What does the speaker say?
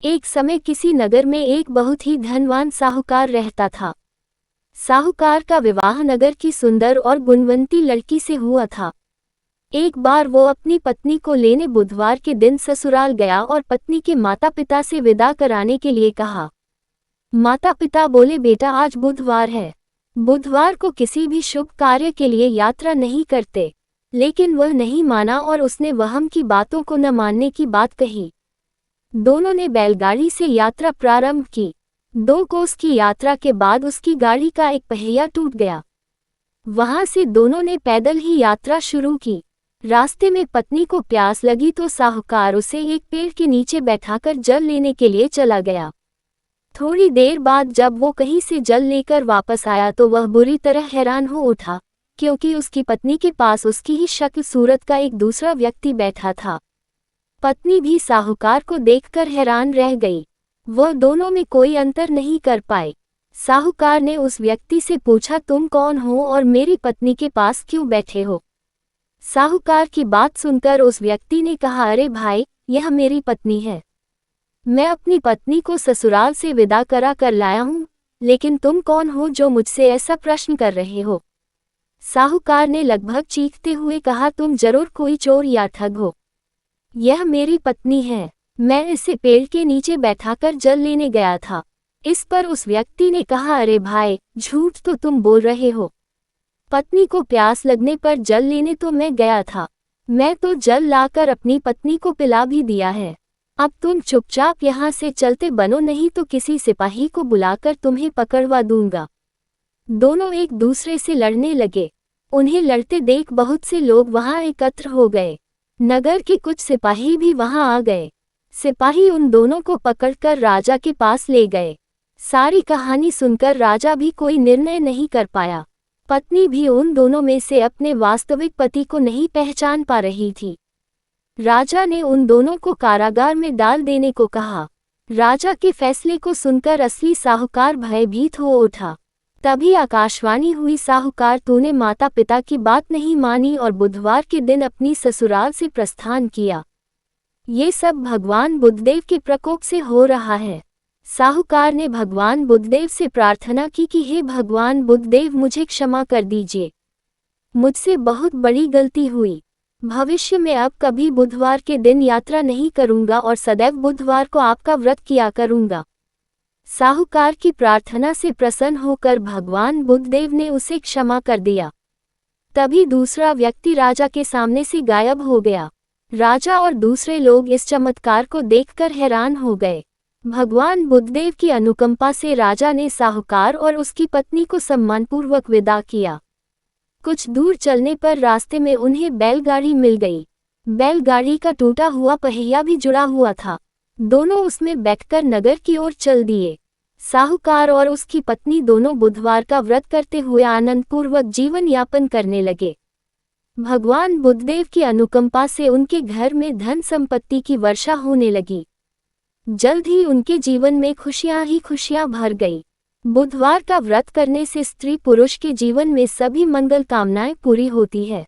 एक समय किसी नगर में एक बहुत ही धनवान साहूकार रहता था। साहूकार का विवाह नगर की सुंदर और गुणवंती लड़की से हुआ था। एक बार वो अपनी पत्नी को लेने बुधवार के दिन ससुराल गया और पत्नी के माता पिता से विदा कराने के लिए कहा। माता पिता बोले, बेटा आज बुधवार है, बुधवार को किसी भी शुभ कार्य के लिए यात्रा नहीं करते। लेकिन वह नहीं माना और उसने वहम की बातों को न मानने की बात कही। दोनों ने बैलगाड़ी से यात्रा प्रारंभ की। 2 कोस की यात्रा के बाद उसकी गाड़ी का एक पहिया टूट गया। वहां से दोनों ने पैदल ही यात्रा शुरू की। रास्ते में पत्नी को प्यास लगी तो साहूकार उसे एक पेड़ के नीचे बैठाकर जल लेने के लिए चला गया। थोड़ी देर बाद जब वो कहीं से जल लेकर वापस आया तो वह बुरी तरह हैरान हो उठा, क्योंकि उसकी पत्नी के पास उसकी ही शक्ल सूरत का एक दूसरा व्यक्ति बैठा था। पत्नी भी साहूकार को देखकर हैरान रह गई। वह दोनों में कोई अंतर नहीं कर पाए। साहूकार ने उस व्यक्ति से पूछा, तुम कौन हो और मेरी पत्नी के पास क्यों बैठे हो? साहूकार की बात सुनकर उस व्यक्ति ने कहा, अरे भाई, यह मेरी पत्नी है। मैं अपनी पत्नी को ससुराल से विदा करा कर लाया हूँ, लेकिन तुम कौन हो जो मुझसे ऐसा प्रश्न कर रहे हो? साहूकार ने लगभग चीखते हुए कहा, तुम जरूर कोई चोर या ठग हो। यह मेरी पत्नी है, मैं इसे पेड़ के नीचे बैठाकर जल लेने गया था। इस पर उस व्यक्ति ने कहा, अरे भाई, झूठ तो तुम बोल रहे हो। पत्नी को प्यास लगने पर जल लेने तो मैं गया था। मैं तो जल लाकर अपनी पत्नी को पिला भी दिया है। अब तुम चुपचाप यहाँ से चलते बनो, नहीं तो किसी सिपाही को बुलाकर तुम्हें पकड़वा दूंगा। दोनों एक दूसरे से लड़ने लगे। उन्हें लड़ते देख बहुत से लोग वहां एकत्र हो गए। नगर के कुछ सिपाही भी वहां आ गए। सिपाही उन दोनों को पकड़कर राजा के पास ले गए। सारी कहानी सुनकर राजा भी कोई निर्णय नहीं कर पाया। पत्नी भी उन दोनों में से अपने वास्तविक पति को नहीं पहचान पा रही थी। राजा ने उन दोनों को कारागार में डाल देने को कहा। राजा के फैसले को सुनकर असली साहूकार भयभीत हो उठा। तभी आकाशवाणी हुई, साहूकार, तूने माता पिता की बात नहीं मानी और बुधवार के दिन अपनी ससुराल से प्रस्थान किया। ये सब भगवान बुद्धदेव के प्रकोप से हो रहा है। साहूकार ने भगवान बुद्धदेव से प्रार्थना की कि हे भगवान बुद्धदेव, मुझे क्षमा कर दीजिए, मुझसे बहुत बड़ी गलती हुई। भविष्य में अब कभी बुधवार के दिन यात्रा नहीं करूंगा और सदैव बुधवार को आपका व्रत किया करूंगा। साहूकार की प्रार्थना से प्रसन्न होकर भगवान बुद्धदेव ने उसे क्षमा कर दिया। तभी दूसरा व्यक्ति राजा के सामने से गायब हो गया। राजा और दूसरे लोग इस चमत्कार को देखकर हैरान हो गए। भगवान बुद्धदेव की अनुकंपा से राजा ने साहूकार और उसकी पत्नी को सम्मानपूर्वक विदा किया। कुछ दूर चलने पर रास्ते में उन्हें बैलगाड़ी मिल गई। बैलगाड़ी का टूटा हुआ पहिया भी जुड़ा हुआ था। दोनों उसमें बैठकर नगर की ओर चल दिए। साहूकार और उसकी पत्नी दोनों बुधवार का व्रत करते हुए आनंदपूर्वक जीवन यापन करने लगे। भगवान बुद्धदेव की अनुकंपा से उनके घर में धन संपत्ति की वर्षा होने लगी। जल्द ही उनके जीवन में खुशियां ही खुशियां भर गई। बुधवार का व्रत करने से स्त्री पुरुष के जीवन में सभी मंगल कामनाएं पूरी होती है।